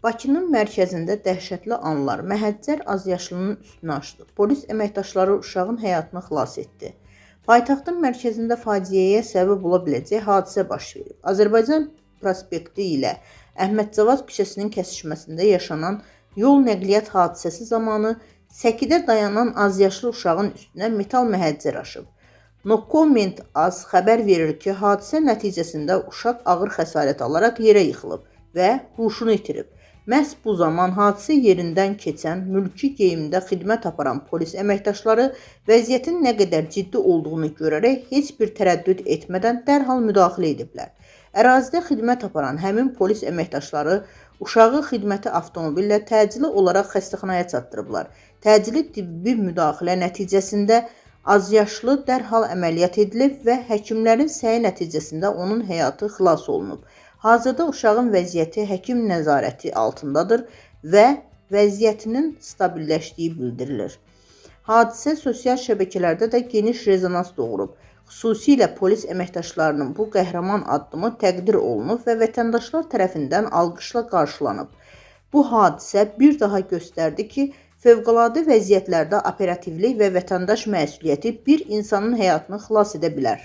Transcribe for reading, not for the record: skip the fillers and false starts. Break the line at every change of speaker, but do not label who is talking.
Bakının mərkəzində dəhşətli anlar. Məhəccər azyaşlının üstünü açdı. Polis əməkdaşları uşağın həyatını xilas etdi. Paytaxtın mərkəzində faciəyə səbəb ola biləcək hadisə baş verib. Azərbaycan prospekti ilə Əhməd küçəsinin kəsişməsində yaşanan yol nəqliyyat hadisəsi zamanı səkidə dayanan azyaşlı uşağın üstünə metal məhəccər aşıb. No Comment AZ xəbər verir ki, hadisə nəticəsində uşaq ağır xəsarət alaraq yerə yıxılıb və huşunu itirib. Məhz bu zaman hadisə yerindən keçən mülki geyimdə xidmət aparan polis əməkdaşları vəziyyətin nə qədər ciddi olduğunu görərək heç bir tərəddüd etmədən dərhal müdaxilə ediblər. Ərazidə xidmət aparan həmin polis əməkdaşları uşağı xidməti avtomobillə təcili olaraq xəstəxanaya çatdırıblar. Təcili tibbi müdaxilə nəticəsində azyaşlı dərhal əməliyyat edilib və həkimlərin səyi nəticəsində onun həyatı xilas olunub. Hazırda uşağın vəziyyəti həkim nəzarəti altındadır və vəziyyətinin stabilləşdiyi bildirilir. Hadisə sosial şəbəkələrdə də geniş rezonans doğurub. Xüsusilə polis əməkdaşlarının bu qəhrəman addımı təqdir olunub və vətəndaşlar tərəfindən alqışla qarşılanıb. Bu hadisə bir daha göstərdi ki, fövqəladə vəziyyətlərdə operativlik və vətəndaş məsuliyyəti bir insanın həyatını xilas edə bilər.